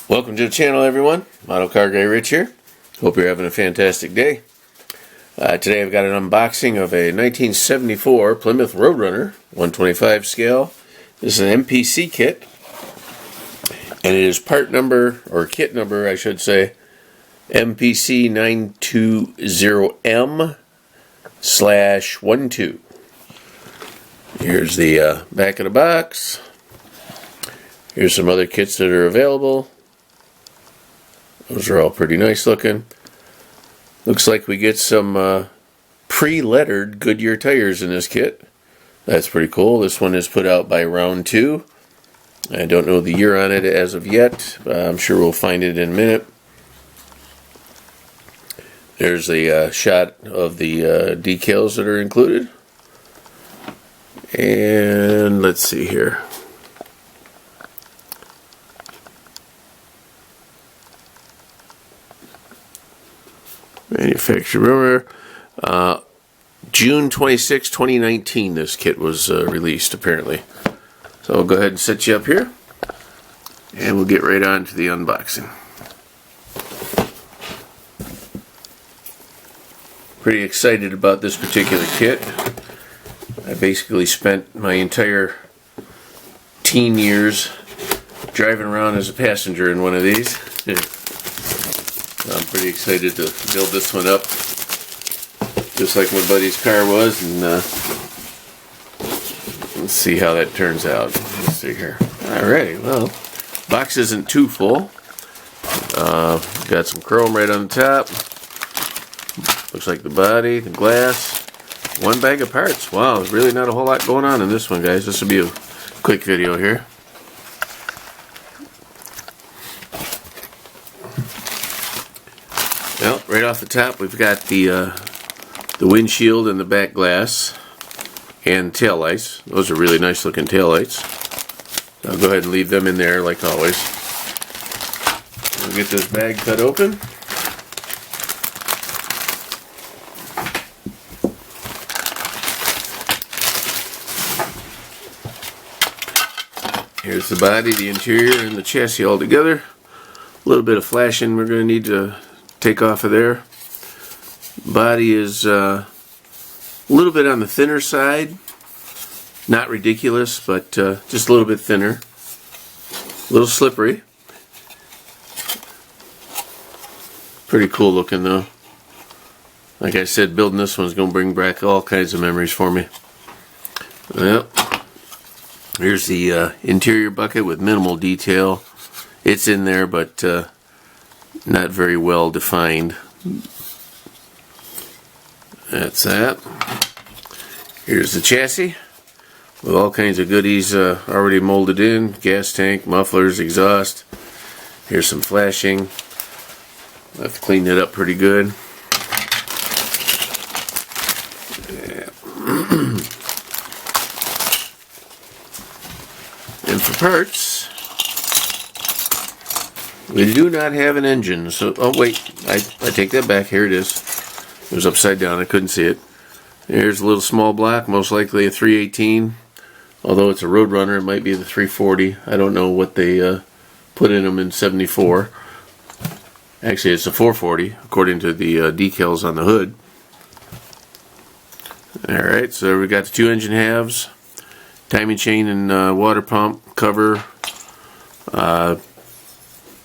Welcome to the channel, everyone. Model Car Guy Rich here. Hope you're having a fantastic day. Today I've got an unboxing of a 1974 Plymouth Roadrunner 125 scale. This is an MPC kit, and it is part number, or kit number I should say, MPC 920M/12. Here's the back of the box. Here's some other kits that are available. Those are all pretty nice looking. Looks like we get some pre-lettered Goodyear tires in this kit. That's pretty cool. This one is put out by Round 2. I don't know the year on it as of yet. I'm sure we'll find it in a minute. There's a shot of the decals that are included. And let's see here. Manufacturer, June 26, 2019 this kit was released apparently. So I'll go ahead and set you up here and we'll get right on to the unboxing. Pretty excited about this particular kit. I basically spent my entire teen years driving around as a passenger in one of these. I'm pretty excited to build this one up, just like my buddy's car was, and let's see how that turns out. Let's see here. Alrighty, well, box isn't too full. Got some chrome right on the top. Looks like the body, the glass, one bag of parts. Wow, there's really not a whole lot going on in this one, guys. This will be a quick video here. Well, right off the top, we've got the windshield and the back glass and tail lights. Those are really nice looking tail lights. I'll go ahead and leave them in there like always. We'll get this bag cut open. Here's the body, the interior, and the chassis all together. A little bit of flashing we're going to need to take off of there. Body is a little bit on the thinner side. Not ridiculous, but just a little bit thinner. A little slippery. Pretty cool looking though. Like I said, building this one's going to bring back all kinds of memories for me. Well, here's the interior bucket with minimal detail. It's in there, but not very well defined. That's that. Here's the chassis with all kinds of goodies already molded in. Gas tank, mufflers, exhaust. Here's some flashing. I've cleaned it up pretty good. Yeah. And for parts, we do not have an engine, so, oh wait, I take that back. Here it is. It was upside down, I couldn't see it. Here's a little small block, most likely a 318. Although it's a Roadrunner, it might be the 340. I don't know what they put in them in 74. Actually, it's a 440, according to the decals on the hood. Alright, so we got the two engine halves, timing chain and water pump, cover,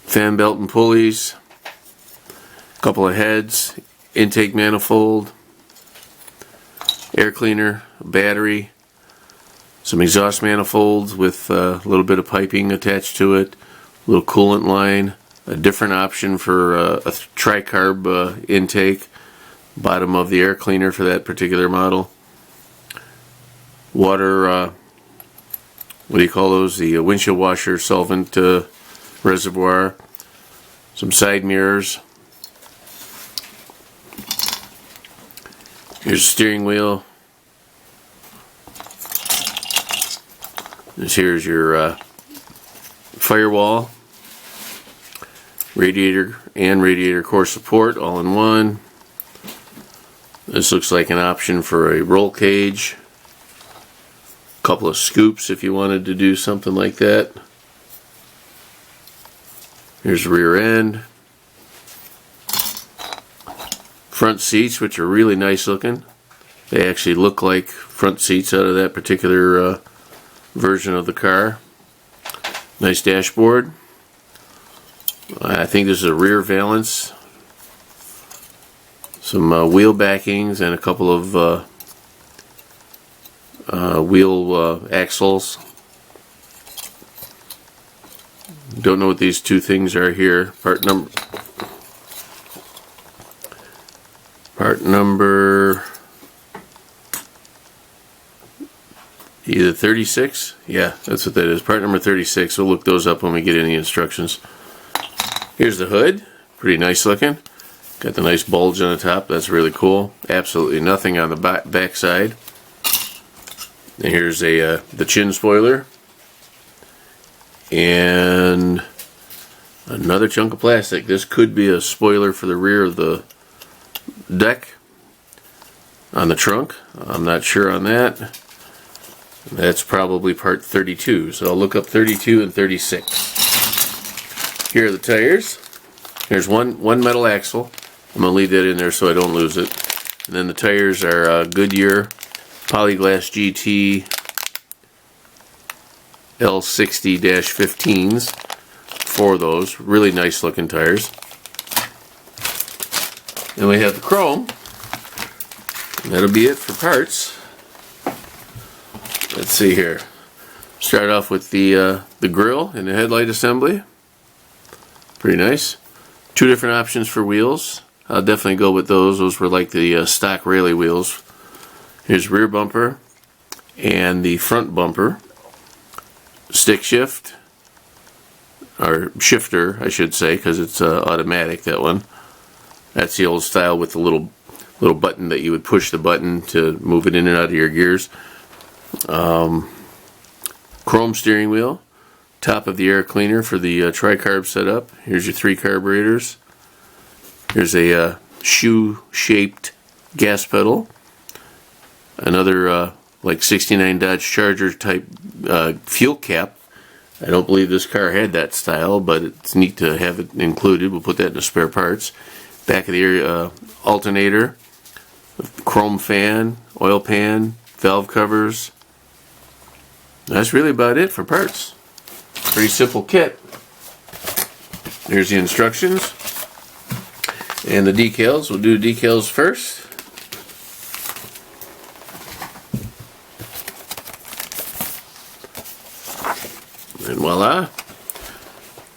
fan belt and pulleys, a couple of heads, intake manifold, air cleaner, battery, some exhaust manifolds with a little bit of piping attached to it, a little coolant line, a different option for a tricarb intake, bottom of the air cleaner for that particular model, water, what do you call those, the windshield washer solvent reservoir, some side mirrors. Here's the steering wheel. Here's your firewall, radiator and radiator core support all in one. This looks like an option for a roll cage. A couple of scoops if you wanted to do something like that. Here's the rear end. Front seats, which are really nice looking. They actually look like front seats out of that particular version of the car. Nice dashboard. I think this is a rear valance. Some wheel backings and a couple of wheel axles. Don't know what these two things are here. Part number either 36? Yeah, that's what that is. Part number 36. We'll look those up when we get any instructions. Here's the hood. Pretty nice looking. Got the nice bulge on the top. That's really cool. Absolutely nothing on the back side. And here's the chin spoiler. And another chunk of plastic. This could be a spoiler for the rear of the deck on the trunk. I'm not sure on that. That's probably part 32. So I'll look up 32 and 36. Here are the tires. There's one metal axle. I'm going to leave that in there so I don't lose it. And then the tires are Goodyear Polyglass GT L60-15s. 4 of those. Really nice looking tires. Then we have the chrome. And that'll be it for parts. Let's see here. Start off with the grille and the headlight assembly. Pretty nice. 2 different options for wheels. I'll definitely go with those. Those were like the stock Raleigh wheels. Here's rear bumper and the front bumper. Stick shift, or shifter I should say, because it's automatic, that one. That's the old style with the little button that you would push the button to move it in and out of your gears. Chrome steering wheel. Top of the air cleaner for the tri-carb setup. Here's your 3 carburetors. Here's a shoe-shaped gas pedal. Another like 69 Dodge Charger type fuel cap. I don't believe this car had that style, but it's neat to have it included. We'll put that in the spare parts. Back of the air alternator, chrome fan, oil pan, valve covers. That's really about it for parts. Pretty simple kit. Here's the instructions and the decals. We'll do decals first. And voila,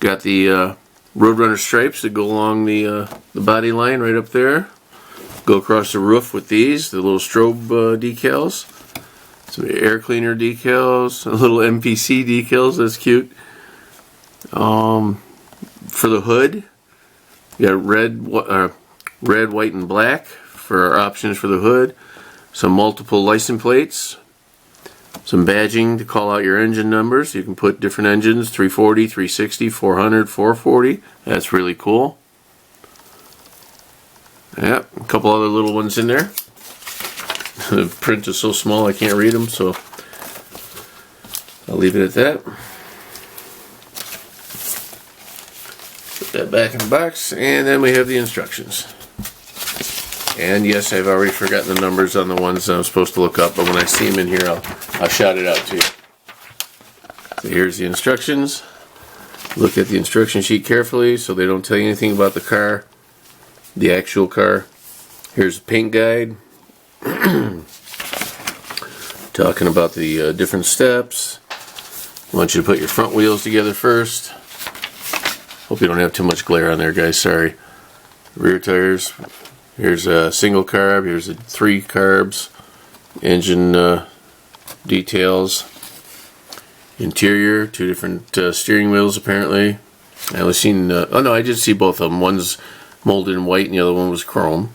got the Roadrunner stripes that go along the body line right up there. Go across the roof with these, the little strobe decals. Some air cleaner decals, a little MPC decals, that's cute. For the hood, you got red, white, and black for our options for the hood. Some multiple license plates. Some badging to call out your engine numbers. You can put different engines, 340, 360, 400, 440. That's really cool. Yeah, a couple other little ones in there. The print is so small I can't read them, so I'll leave it at that. Put that back in the box, and then we have the instructions. And yes, I've already forgotten the numbers on the ones that I'm supposed to look up, but when I see them in here, I'll shout it out to you. So here's the instructions. Look at the instruction sheet carefully so they don't tell you anything about the car, the actual car. Here's the paint guide. Talking about the different steps. I want you to put your front wheels together first. Hope you don't have too much glare on there, guys. Sorry. Rear tires. Here's a single carb. Here's a 3 carbs. Engine details. Interior. 2 different steering wheels apparently. I only seen. Oh no, I did see both of them. One's molded in white and the other one was chrome.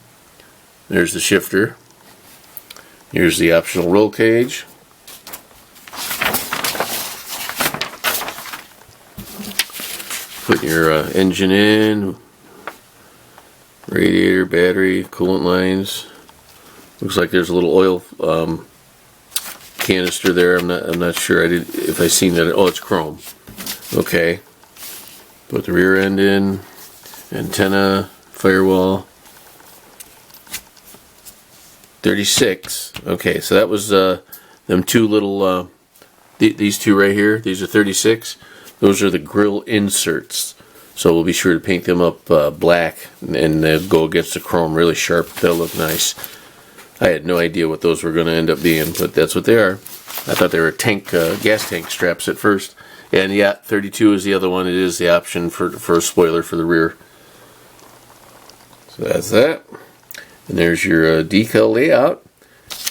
There's the shifter. Here's the optional roll cage. Putting your engine in. Radiator, battery, coolant lines. Looks like there's a little oil canister there. I'm not sure. If I seen that. Oh, it's chrome. Okay. Put the rear end in, antenna, firewall. 36. Okay, so that was them two little, these two right here. These are 36. Those are the grill inserts. So we'll be sure to paint them up black, and they'll go against the chrome really sharp. They'll look nice. I had no idea what those were going to end up being, but that's what they are. I thought they were tank, gas tank straps at first. And yeah, 32 is the other one. It is the option for a spoiler for the rear. So that's that. And there's your decal layout.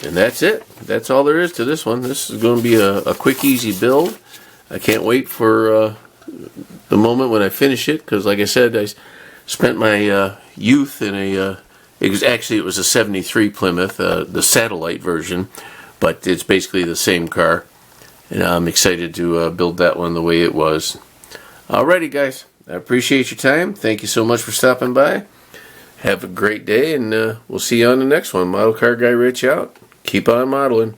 And that's it. That's all there is to this one. This is going to be a quick, easy build. I can't wait for the moment when I finish it, because like I said, I spent my youth in a it was a 73 Plymouth, the satellite version, but it's basically the same car, and I'm excited to build that one the way it was. Alrighty guys, I appreciate your time. Thank you so much for stopping by. Have a great day, and we'll see you on the next one. Model Car Guy Rich out. Keep on modeling.